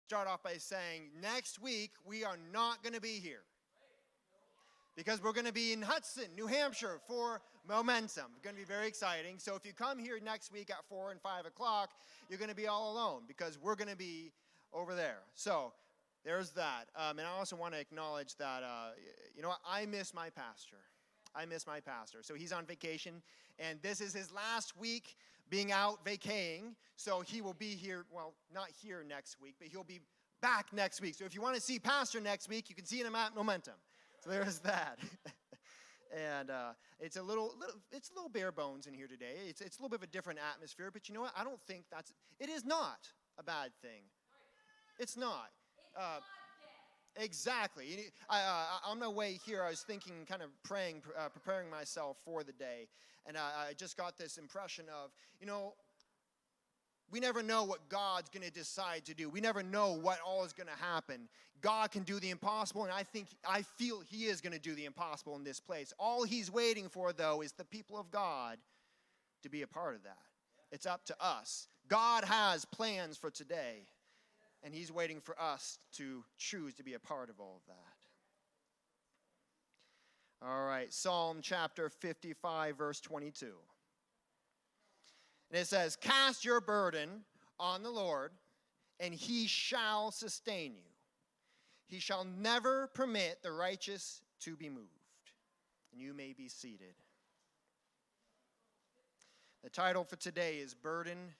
start off by saying next week we are not going to be here. Because we're going to be in Hudson, New Hampshire for Momentum. It's going to be very exciting. So if you come here next week at 4 and 5 o'clock, you're going to be all alone because we're going to be over there. So there's that. And I also want to acknowledge that, I miss my pastor. I miss my pastor. So he's on vacation, and this is his last week being out vacating. So he will be here, well, not here next week, but he'll be back next week. So if you want to see Pastor next week, you can see him at Momentum. So there's that. And it's a little bare bones in here today. It's a little bit of a different atmosphere, but you know what? I don't think it is not a bad thing. It's not. Exactly. On my way here, I was thinking, kind of praying, preparing myself for the day, and I just got this impression of, we never know what God's going to decide to do. We never know what all is going to happen. God can do the impossible, and I feel He is going to do the impossible in this place. All He's waiting for, though, is the people of God to be a part of that. It's up to us. God has plans for today, and He's waiting for us to choose to be a part of all of that. All right, Psalm chapter 55, verse 22. And it says, "Cast your burden on the Lord, and He shall sustain you. He shall never permit the righteous to be moved." And you may be seated. The title for today is Burden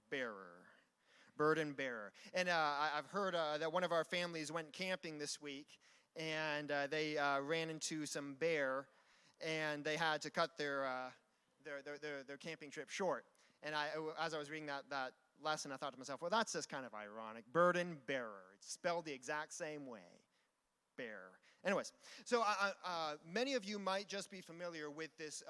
Bearer. Burden Bearer. And I've heard that one of our families went camping this week, and they ran into some bear, and they had to cut their camping trip short. And as I was reading that lesson, I thought to myself, well, that's just kind of ironic. Burden bearer. It's spelled the exact same way. Bear. Anyways, so many of you might just be familiar with this,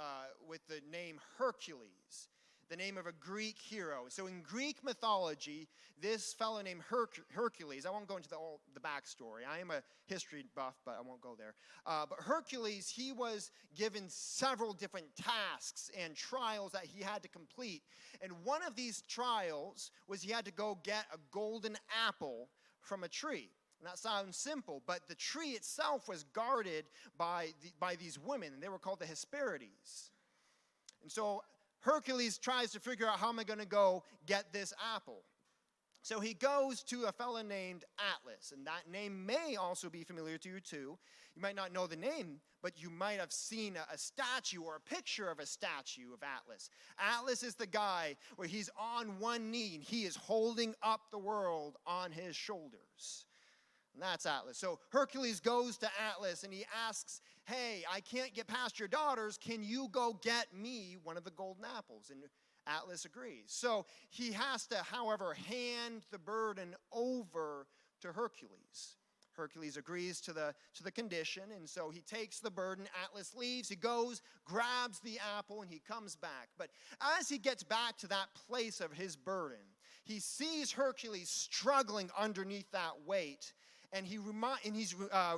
with the name Hercules, the name of a Greek hero. So in Greek mythology, this fellow named Hercules, I won't go into the backstory. I am a history buff, but I won't go there. But Hercules, he was given several different tasks and trials that he had to complete. And one of these trials was he had to go get a golden apple from a tree. And that sounds simple, but the tree itself was guarded by these women, and they were called the Hesperides. And so Hercules tries to figure out, how am I going to go get this apple? So he goes to a fellow named Atlas, and that name may also be familiar to you too. You might not know the name, but you might have seen a statue or a picture of a statue of Atlas. Atlas is the guy where he's on one knee, and he is holding up the world on his shoulders. And that's Atlas. So Hercules goes to Atlas and he asks, hey, I can't get past your daughters. Can you go get me one of the golden apples? And Atlas agrees. So he has to, however, hand the burden over to Hercules. Hercules agrees to the condition, and so he takes the burden. Atlas leaves. He goes, grabs the apple, and he comes back. But as he gets back to that place of his burden, he sees Hercules struggling underneath that weight. And he's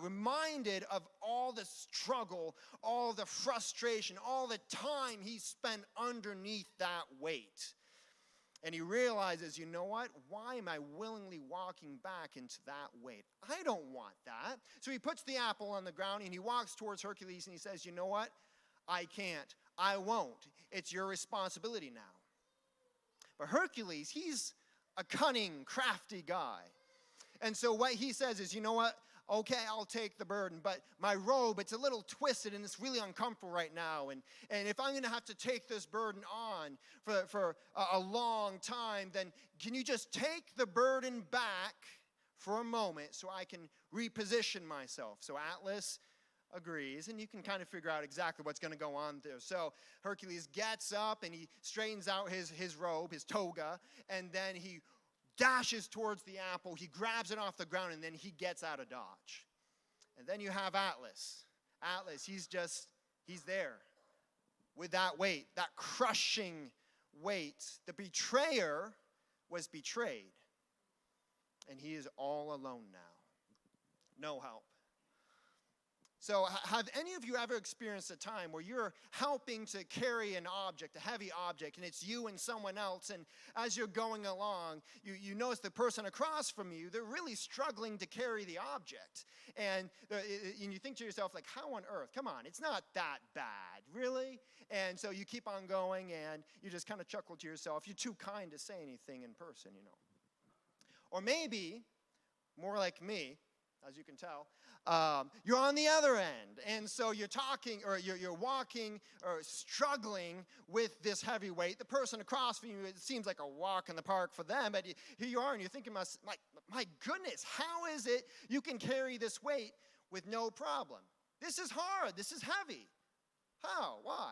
reminded of all the struggle, all the frustration, all the time he spent underneath that weight. And he realizes, you know what? Why am I willingly walking back into that weight? I don't want that. So he puts the apple on the ground and he walks towards Hercules and he says, you know what? I can't. I won't. It's your responsibility now. But Hercules, he's a cunning, crafty guy. And so what he says is, you know what? Okay, I'll take the burden, but my robe, it's a little twisted and it's really uncomfortable right now. And if I'm going to have to take this burden on for a long time, then can you just take the burden back for a moment so I can reposition myself? So Atlas agrees, and you can kind of figure out exactly what's going to go on there. So Hercules gets up and he straightens out his robe, his toga, and then he dashes towards the apple, he grabs it off the ground, and then he gets out of dodge. And then you have Atlas. Atlas, he's there with that weight, that crushing weight. The betrayer was betrayed, and he is all alone now. No help. So have any of you ever experienced a time where you're helping to carry an object, a heavy object, and it's you and someone else, and as you're going along, you notice the person across from you, they're really struggling to carry the object. And you think to yourself, like, how on earth? Come on, it's not that bad, really? And so you keep on going, and you just kind of chuckle to yourself. You're too kind to say anything in person, you know. Or maybe, more like me, as you can tell, you're on the other end, and so you're talking, or you're walking, or struggling with this heavy weight. The person across from you, it seems like a walk in the park for them, but here you are, and you're thinking, my goodness, how is it you can carry this weight with no problem? This is hard. This is heavy. How? Why?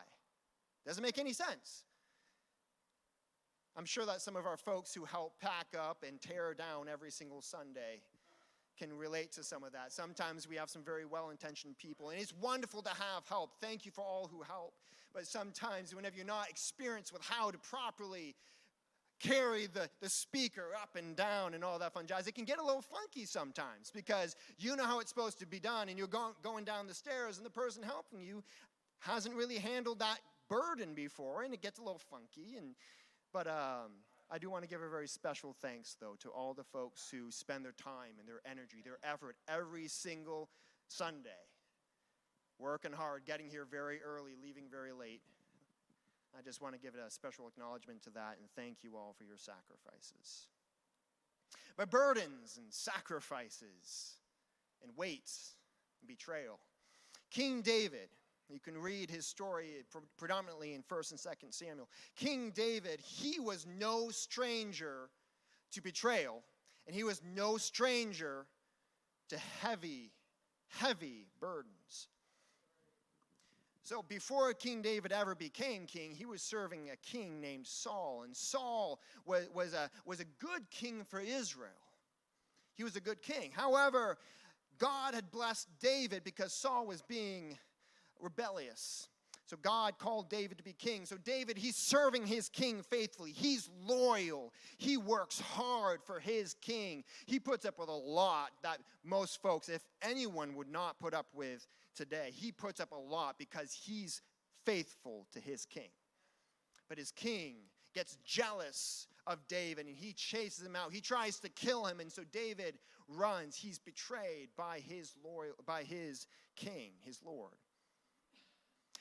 Doesn't make any sense. I'm sure that some of our folks who help pack up and tear down every single Sunday can relate to some of that. Sometimes we have some very well-intentioned people, and it's wonderful to have help. Thank you for all who help. But sometimes whenever you're not experienced with how to properly carry the speaker up and down and all that fun jazz, it can get a little funky sometimes because you know how it's supposed to be done, and you're going down the stairs, and the person helping you hasn't really handled that burden before, and it gets a little funky. But I do want to give a very special thanks, though, to all the folks who spend their time and their energy, their effort every single Sunday, working hard, getting here very early, leaving very late. I just want to give it a special acknowledgement to that, and thank you all for your sacrifices. But burdens and sacrifices and weights and betrayal. King David, you can read his story predominantly in 1st and 2nd Samuel. King David, he was no stranger to betrayal, and he was no stranger to heavy, heavy burdens. So before King David ever became king, he was serving a king named Saul, and Saul was a good king for Israel. He was a good king. However, God had blessed David because Saul was being rebellious. So God called David to be king. So David, he's serving his king faithfully. He's loyal. He works hard for his king. He puts up with a lot that most folks, if anyone, would not put up with today. He puts up a lot because he's faithful to his king. But his king gets jealous of David, and he chases him out. He tries to kill him, and so David runs. He's betrayed by his king, his Lord.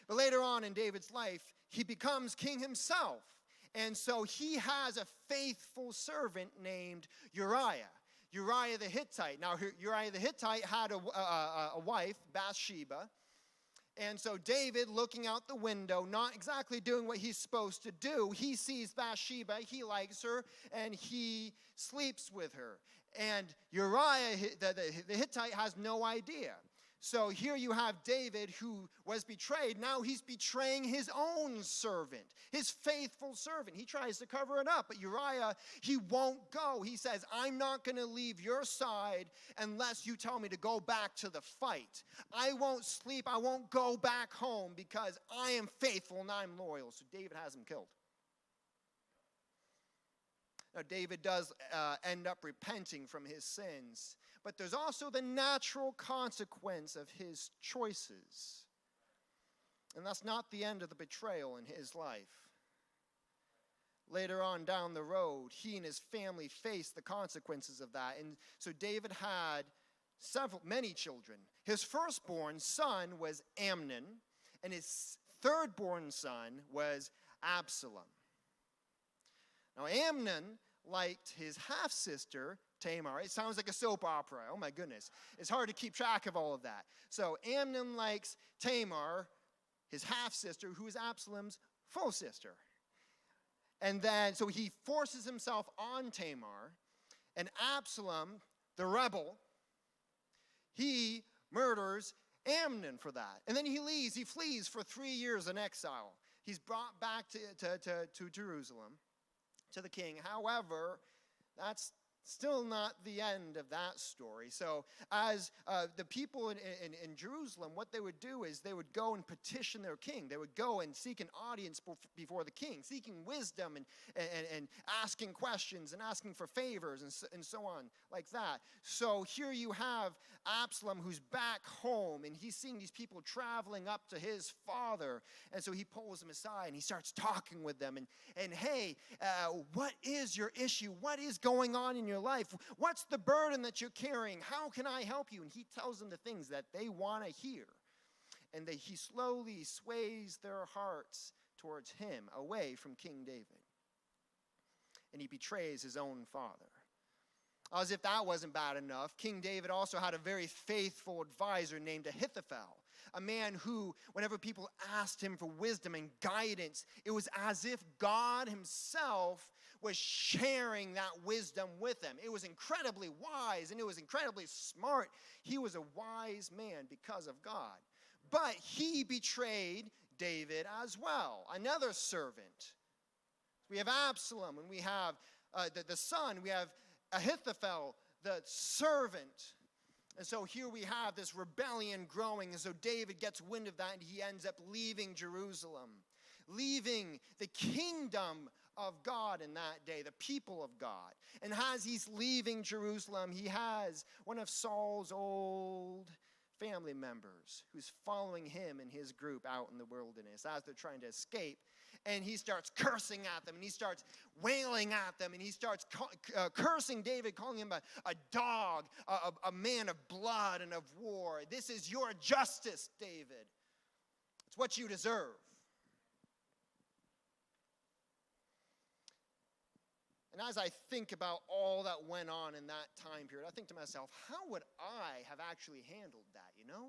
But later on in David's life, he becomes king himself. And so he has a faithful servant named Uriah the Hittite. Now, Uriah the Hittite had a wife, Bathsheba. And so David, looking out the window, not exactly doing what he's supposed to do, he sees Bathsheba, he likes her, and he sleeps with her. And Uriah, the Hittite, has no idea. So here you have David, who was betrayed. Now he's betraying his own servant, his faithful servant. He tries to cover it up, but Uriah, he won't go. He says, I'm not going to leave your side unless you tell me to go back to the fight. I won't sleep. I won't go back home because I am faithful and I'm loyal. So David has him killed. Now, David does end up repenting from his sins, but there's also the natural consequence of his choices. And that's not the end of the betrayal in his life. Later on down the road, he and his family faced the consequences of that. And so David had many children. His firstborn son was Amnon, and his thirdborn son was Absalom. Now, Amnon liked his half-sister, Tamar. It sounds like a soap opera. Oh, my goodness. It's hard to keep track of all of that. So Amnon likes Tamar, his half-sister, who is Absalom's full sister. And then, so he forces himself on Tamar, and Absalom, the rebel, he murders Amnon for that. And then he flees for 3 years in exile. He's brought back to Jerusalem, to the king. However, that's Still not the end of that story. So as the people in Jerusalem, what they would do is they would go and petition their king. They would go and seek an audience before the king, seeking wisdom and asking questions and asking for favors and so on like that. So here you have Absalom, who's back home, and he's seeing these people traveling up to his father. And so he pulls them aside and he starts talking with them. And hey, what is your issue? What is going on in your life? What's the burden that you're carrying? How can I help you? And he tells them the things that they want to hear. And he slowly sways their hearts towards him, away from King David. And he betrays his own father. As if that wasn't bad enough, King David also had a very faithful advisor named Ahithophel, a man who, whenever people asked him for wisdom and guidance, it was as if God himself was sharing that wisdom with them. It was incredibly wise and it was incredibly smart. He was a wise man because of God. But he betrayed David as well, another servant. We have Absalom and we have the son. We have Ahithophel, the servant. And so here we have this rebellion growing. And so David gets wind of that and he ends up leaving Jerusalem, leaving the kingdom of God in that day, the people of God. And as he's leaving Jerusalem, he has one of Saul's old family members who's following him and his group out in the wilderness as they're trying to escape. And he starts cursing at them, and he starts wailing at them, and he starts cursing David, calling him a dog, a man of blood and of war. This is your justice, David. It's what you deserve. And as I think about all that went on in that time period, I think to myself, how would I have actually handled that, you know?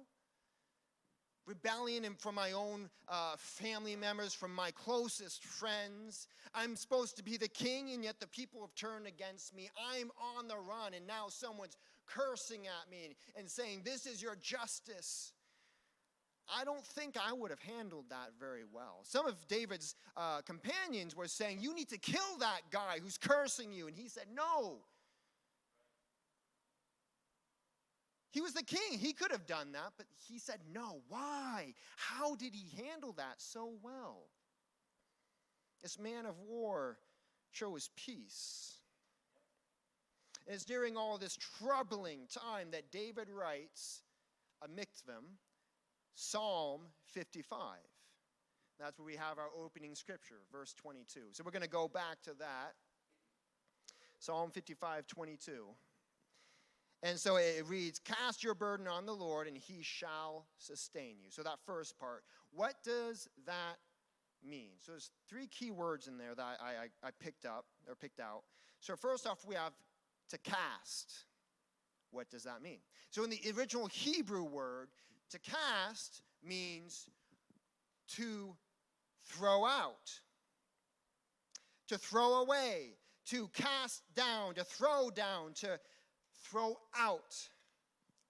Rebellion from my own family members, from my closest friends. I'm supposed to be the king, and yet the people have turned against me. I'm on the run, and now someone's cursing at me and saying, this is your justice. I don't think I would have handled that very well. Some of David's companions were saying, you need to kill that guy who's cursing you. And he said, no. He was the king. He could have done that, but he said no. Why? How did he handle that so well? This man of war chose peace. And it's during all this troubling time that David writes a mikvah, Psalm 55. That's where we have our opening scripture, verse 22. So we're going to go back to that. Psalm 55, 22. And so it reads, cast your burden on the Lord, and he shall sustain you. So that first part, what does that mean? So there's three key words in there that I picked out. So first off, we have to cast. What does that mean? So in the original Hebrew word, to cast means to throw out, to throw away, to cast down, to throw out,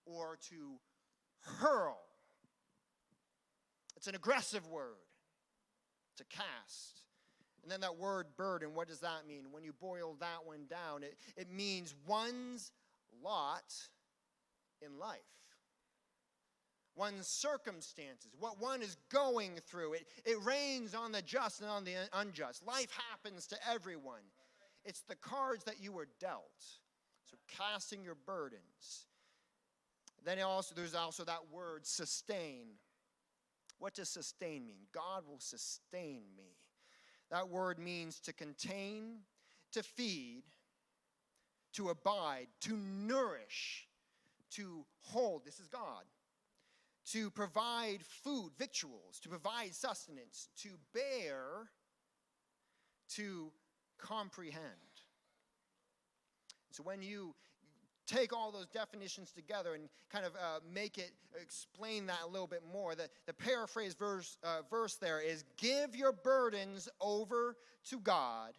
or to hurl. It's an aggressive word, to cast. And then that word burden, what does that mean? When you boil that one down, it means one's lot in life. One's circumstances, what one is going through. It rains on the just and on the unjust. Life happens to everyone. It's the cards that you were dealt. So casting your burdens. Then there's also that word sustain. What does sustain mean? God will sustain me. That word means to contain, to feed, to abide, to nourish, to hold. This is God. To provide food, victuals, to provide sustenance, to bear, to comprehend. So when you take all those definitions together and kind of explain that a little bit more, the paraphrase verse there is, give your burdens over to God,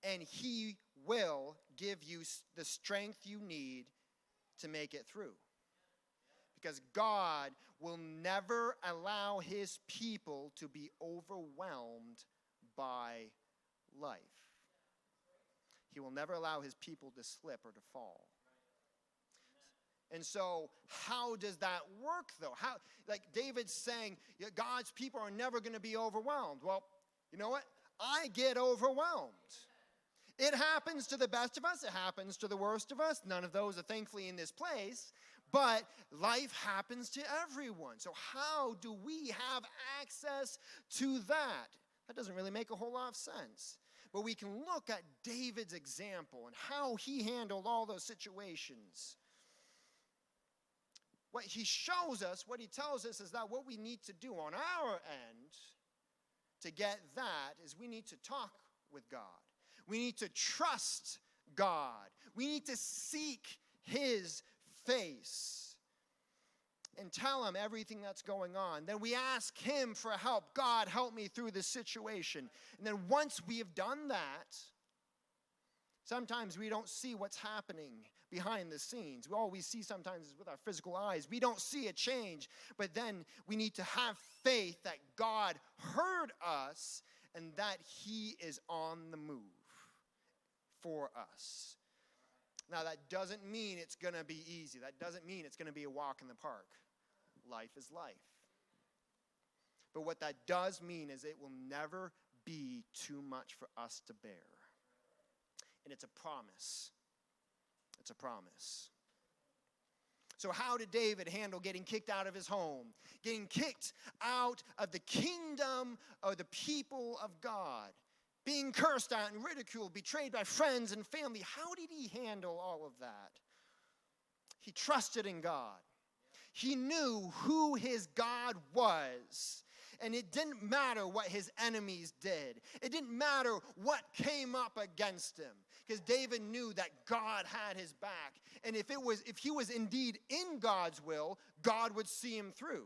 and he will give you the strength you need to make it through. Because God will never allow his people to be overwhelmed by life. He will never allow his people to slip or to fall. And so how does that work, though? How, like David's saying, God's people are never going to be overwhelmed. Well, you know what? I get overwhelmed. It happens to the best of us. It happens to the worst of us. None of those are thankfully in this place. But life happens to everyone. So how do we have access to that? That doesn't really make a whole lot of sense. But we can look at David's example and how he handled all those situations. What he shows us, what he tells us is that what we need to do on our end to get that is we need to talk with God. We need to trust God. We need to seek his face and tell him everything that's going on. Then we ask him for help. God, help me through this situation. And then once we have done that, sometimes we don't see what's happening behind the scenes. All we see sometimes is with our physical eyes. We don't see a change. But then we need to have faith that God heard us and that he is on the move for us. Now, that doesn't mean it's going to be easy. That doesn't mean it's going to be a walk in the park. Life is life. But what that does mean is it will never be too much for us to bear. And it's a promise. It's a promise. So how did David handle getting kicked out of his home? Getting kicked out of the kingdom of the people of God? Being cursed at and ridiculed, betrayed by friends and family. How did he handle all of that? He trusted in God. He knew who his God was. And it didn't matter what his enemies did. It didn't matter what came up against him. Because David knew that God had his back. And if he was indeed in God's will, God would see him through.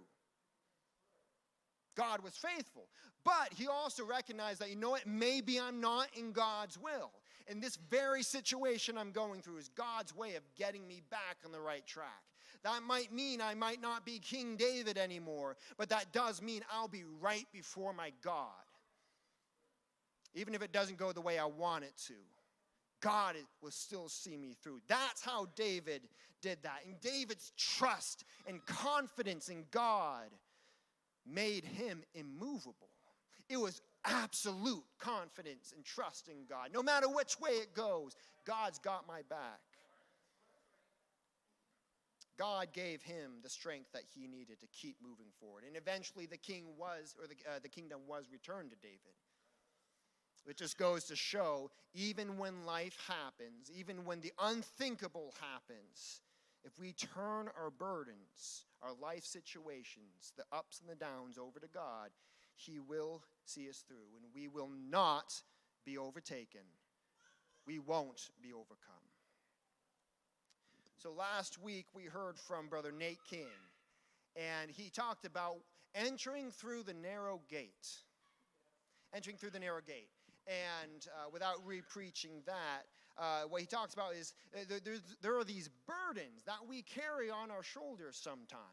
God was faithful. But he also recognized that, you know what, maybe I'm not in God's will. And this very situation I'm going through is God's way of getting me back on the right track. That might mean I might not be King David anymore, but that does mean I'll be right before my God. Even if it doesn't go the way I want it to, God will still see me through. That's how David did that. And David's trust and confidence in God made him immovable. It was absolute confidence and trust in God. No matter which way it goes, God's got my back. God gave him the strength that he needed to keep moving forward. And eventually the kingdom was returned to David. It just goes to show, even when life happens, even when the unthinkable happens, if we turn our burdens, our life situations, the ups and the downs over to God, he will see us through, and we will not be overtaken. We won't be overcome. So last week we heard from Brother Nate King, and he talked about entering through the narrow gate. Entering through the narrow gate. And without re-preaching that, what he talks about is there are these burdens that we carry on our shoulders sometimes.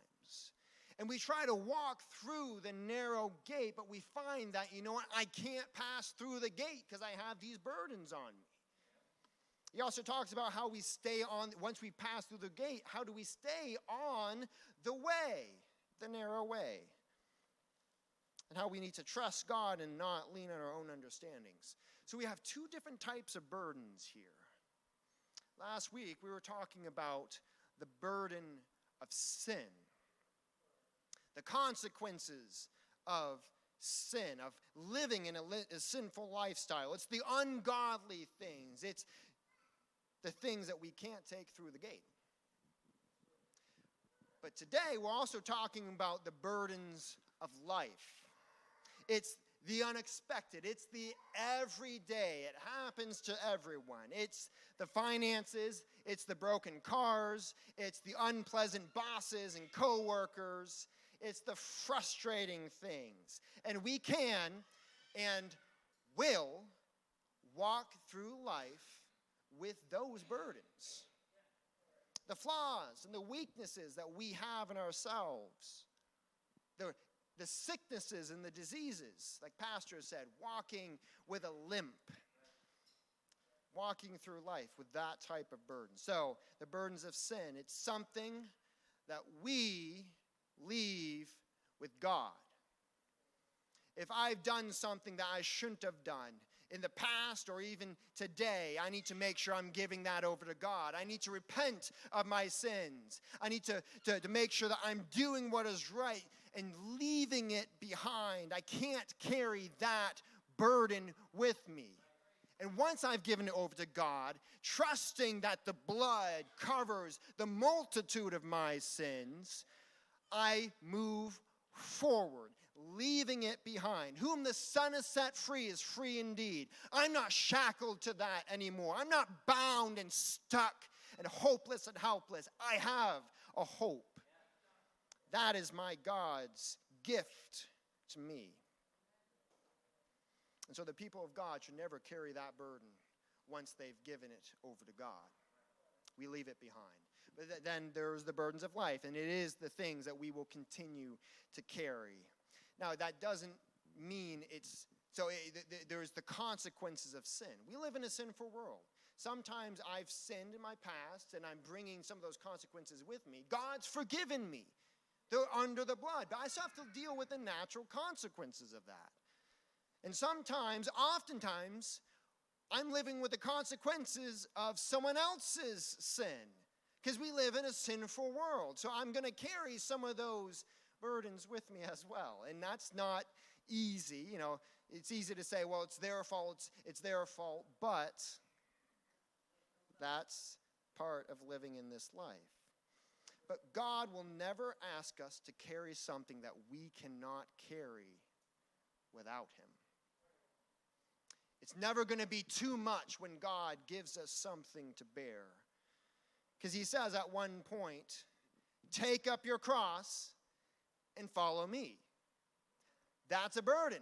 And we try to walk through the narrow gate, but we find that, you know what, I can't pass through the gate because I have these burdens on me. He also talks about how we stay on, once we pass through the gate, how do we stay on the way, the narrow way? And how we need to trust God and not lean on our own understandings. So we have two different types of burdens here. Last week we were talking about the burden of sin. The consequences of sin, of living in a sinful lifestyle. It's the ungodly things. It's the things that we can't take through the gate. But today we're also talking about the burdens of life. It's the unexpected. It's the everyday. It happens to everyone. It's the finances. It's the broken cars. It's the unpleasant bosses and coworkers. It's the frustrating things. And we can and will walk through life with those burdens. The flaws and the weaknesses that we have in ourselves. The sicknesses and the diseases, like Pastor said, walking with a limp. walking through life with that type of burden. So, the burdens of sin, it's something that we leave with God. If I've done something that I shouldn't have done in the past or even today, I need to make sure I'm giving that over to God. I need to repent of my sins. I need to make sure that I'm doing what is right and leaving it behind. I can't carry that burden with me. And once I've given it over to God, trusting that the blood covers the multitude of my sins, I move forward, leaving it behind. Whom the Son has set free is free indeed. I'm not shackled to that anymore. I'm not bound and stuck and hopeless and helpless. I have a hope. That is my God's gift to me. And so the people of God should never carry that burden once they've given it over to God. We leave it behind. But then there's the burdens of life, and it is the things that we will continue to carry. Now, that doesn't mean there's the consequences of sin. We live in a sinful world. Sometimes I've sinned in my past, and I'm bringing some of those consequences with me. God's forgiven me. They're under the blood, but I still have to deal with the natural consequences of that. And oftentimes, I'm living with the consequences of someone else's sin, because we live in a sinful world. So I'm going to carry some of those burdens with me as well. And that's not easy. You know, it's easy to say, well, it's their fault, it's their fault, but that's part of living in this life. But God will never ask us to carry something that we cannot carry without him. It's never going to be too much when God gives us something to bear. Because he says at one point, take up your cross and follow me. That's a burden.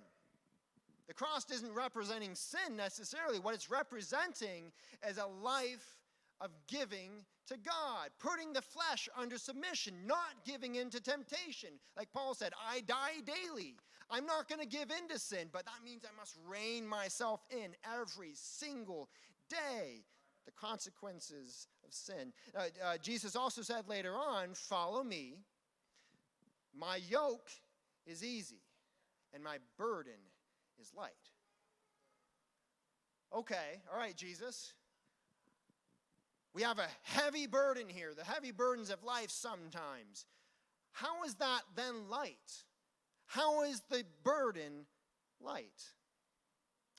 The cross isn't representing sin necessarily. What it's representing is a life of giving to God, putting the flesh under submission, not giving in to temptation. Like Paul said, I die daily. I'm not going to give in to sin, but that means I must rein myself in every single day. The consequences of sin. Jesus also said later on, follow me. My yoke is easy, and my burden is light. Okay, all right, Jesus. We have a heavy burden here, the heavy burdens of life sometimes. How is that then light? How is the burden light?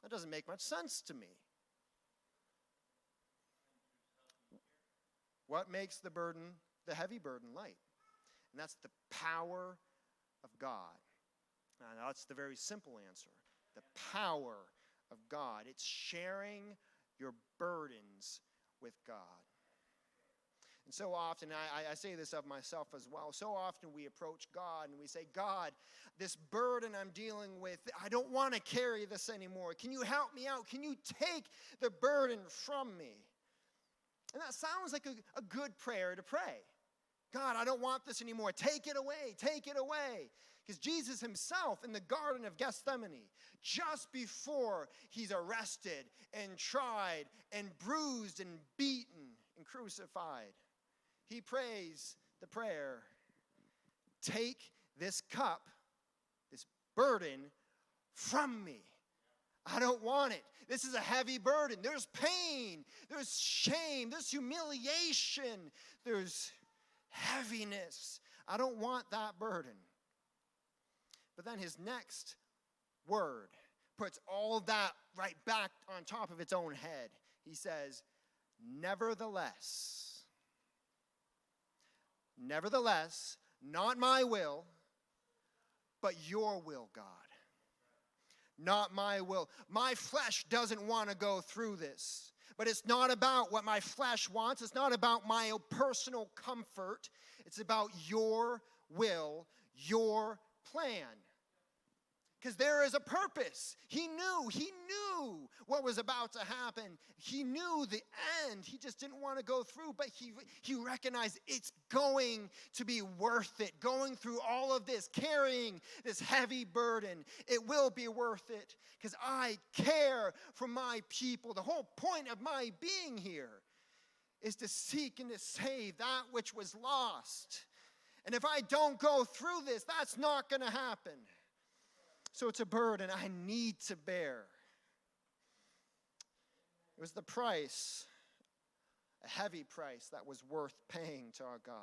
That doesn't make much sense to me. What makes the heavy burden light? And that's the power of God. Now, that's the very simple answer. The power of God. It's sharing your burdens with God. And so often, I say this of myself as well, so often we approach God and we say, God, this burden I'm dealing with, I don't want to carry this anymore. Can you help me out? Can you take the burden from me? And that sounds like a good prayer to pray. God, I don't want this anymore. Take it away. Take it away. Because Jesus himself in the Garden of Gethsemane, just before he's arrested and tried and bruised and beaten and crucified, he prays the prayer, take this cup, this burden from me. I don't want it. This is a heavy burden. There's pain. There's shame. There's humiliation. There's heaviness. I don't want that burden. But then his next word puts all that right back on top of its own head. He says, nevertheless, not my will, but your will, God. Not my will. My flesh doesn't want to go through this. But it's not about what my flesh wants. It's not about my personal comfort. It's about your will, your plan. Because there is a purpose. He knew what was about to happen. He knew the end. He just didn't want to go through, but he recognized it's going to be worth it. Going through all of this, carrying this heavy burden, it will be worth it because I care for my people. The whole point of my being here is to seek and to save that which was lost. And if I don't go through this, that's not going to happen. So it's a burden I need to bear. It was the price, a heavy price that was worth paying to our God.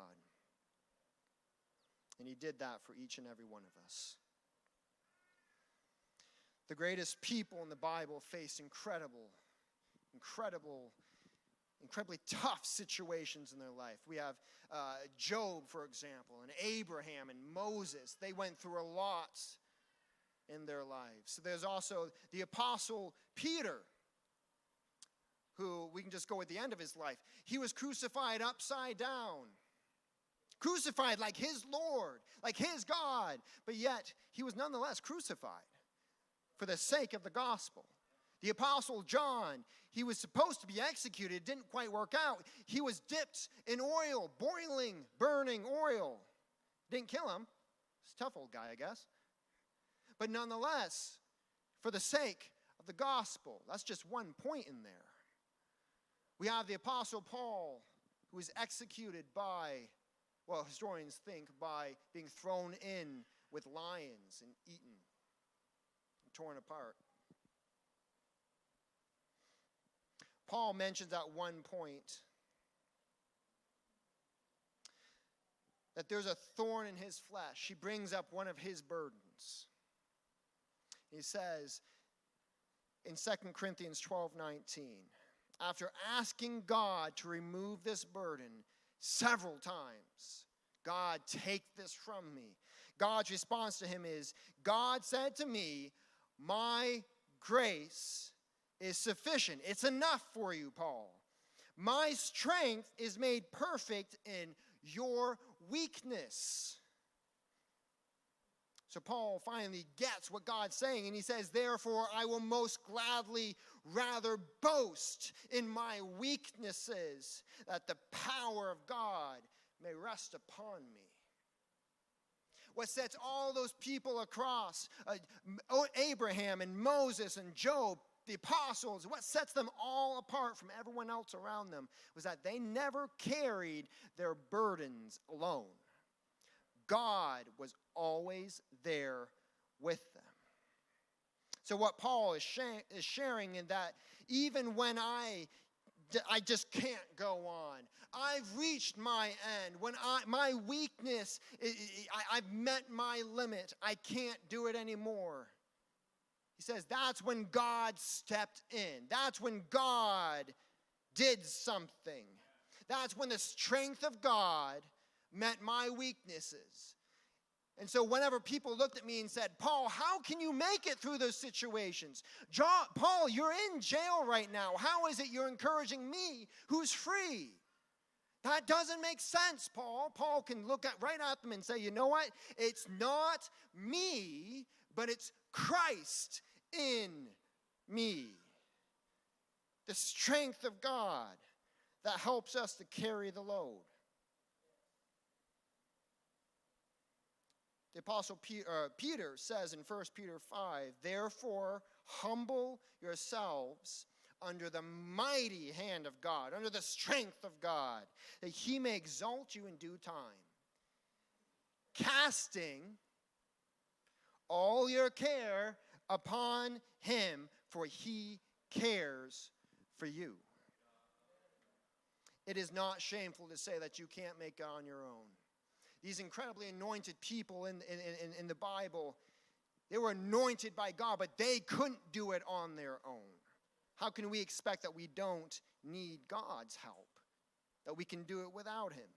And he did that for each and every one of us. The greatest people in the Bible faced incredibly tough situations in their life. We have Job, for example, and Abraham and Moses. They went through a lot in their lives. So there's also the Apostle Peter, who we can just go at the end of his life. He was crucified upside down. Crucified like his Lord, like his God. But yet, he was nonetheless crucified for the sake of the gospel. The Apostle John, he was supposed to be executed. It didn't quite work out. He was dipped in oil, boiling, burning oil. Didn't kill him. He's a tough old guy, I guess. But nonetheless, for the sake of the gospel, that's just one point in there. We have the Apostle Paul, who was executed by, well, historians think, by being thrown in with lions and eaten and torn apart. Paul mentions at one point that there's a thorn in his flesh. He brings up one of his burdens. He says in 2 Corinthians 12:19, after asking God to remove this burden several times, God, take this from me. God's response to him is, God said to me, my grace is sufficient. It's enough for you, Paul. My strength is made perfect in your weakness. So Paul finally gets what God's saying, and he says, therefore, I will most gladly rather boast in my weaknesses, that the power of God may rest upon me. What sets all those people across, Abraham and Moses and Job, the apostles, what sets them all apart from everyone else around them was that they never carried their burdens alone. God was always there with them. So what Paul is sharing in that even when I just can't go on, I've reached my end. When my weakness, I've met my limit. I can't do it anymore. He says that's when God stepped in. That's when God did something. That's when the strength of God met my weaknesses. And so whenever people looked at me and said, Paul, how can you make it through those situations? Paul, you're in jail right now. How is it you're encouraging me who's free? That doesn't make sense, Paul. Paul can look right at them and say, you know what? It's not me, but it's Christ in me. The strength of God that helps us to carry the load. The Apostle Peter says in 1 Peter 5, therefore humble yourselves under the mighty hand of God, under the strength of God, that he may exalt you in due time, casting all your care upon him, for he cares for you. It is not shameful to say that you can't make it on your own. These incredibly anointed people in the Bible, they were anointed by God, but they couldn't do it on their own. How can we expect that we don't need God's help? That we can do it without him?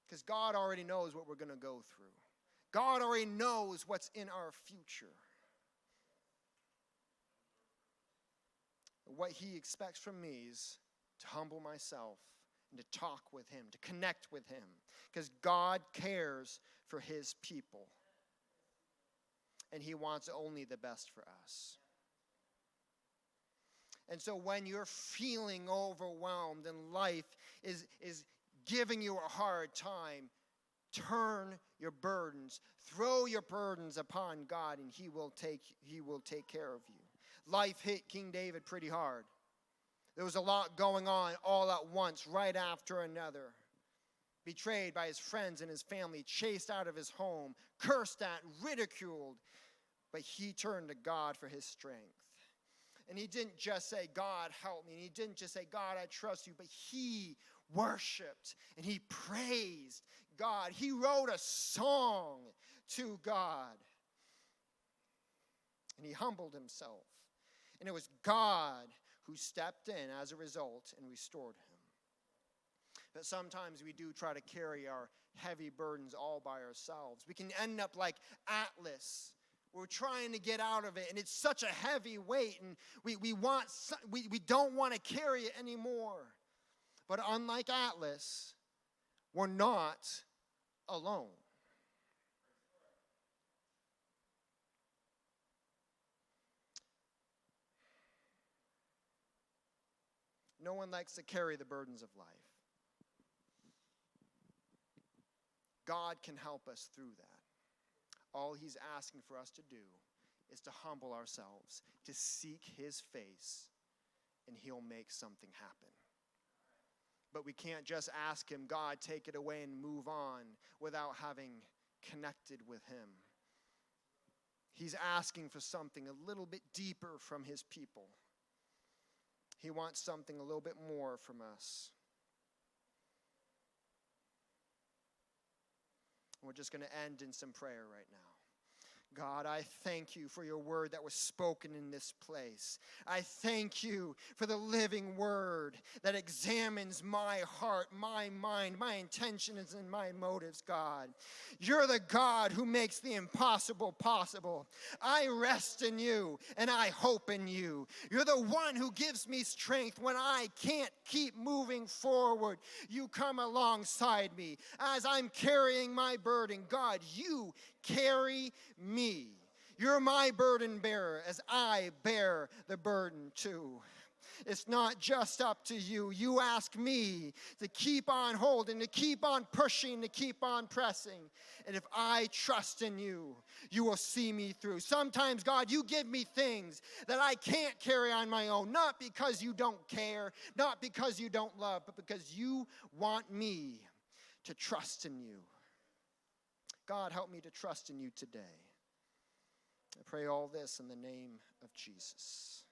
Because God already knows what we're going to go through. God already knows what's in our future. What he expects from me is to humble myself and to talk with him, to connect with him, because God cares for his people. and he wants only the best for us. And so when you're feeling overwhelmed and life is giving you a hard time, turn your burdens, throw your burdens upon God, and he will take care of you. Life hit King David pretty hard. There was a lot going on all at once, right after another. Betrayed by his friends and his family, chased out of his home, cursed at, ridiculed. But he turned to God for his strength. And he didn't just say, God, help me. And he didn't just say, God, I trust you. But he worshiped and he praised God. He wrote a song to God. And he humbled himself. And it was God who stepped in as a result and restored him. But sometimes we do try to carry our heavy burdens all by ourselves. We can end up like Atlas. We're trying to get out of it, and it's such a heavy weight, and we don't want to carry it anymore. But unlike Atlas, we're not alone. No one likes to carry the burdens of life. God can help us through that. All he's asking for us to do is to humble ourselves, to seek his face, and he'll make something happen. But we can't just ask him, God, take it away and move on without having connected with him. He's asking for something a little bit deeper from his people. He wants something a little bit more from us. We're just going to end in some prayer right now. God, I thank you for your word that was spoken in this place. I thank you for the living word that examines my heart, my mind, my intentions, and my motives, God. You're the God who makes the impossible possible. I rest in you and I hope in you. You're the one who gives me strength when I can't keep moving forward. You come alongside me as I'm carrying my burden. God, you carry me. You're my burden bearer as I bear the burden too. It's not just up to you. You ask me to keep on holding, to keep on pushing, to keep on pressing. And if I trust in you, you will see me through. Sometimes, God, you give me things that I can't carry on my own, not because you don't care, not because you don't love, but because you want me to trust in you. God, help me to trust in you today. I pray all this in the name of Jesus.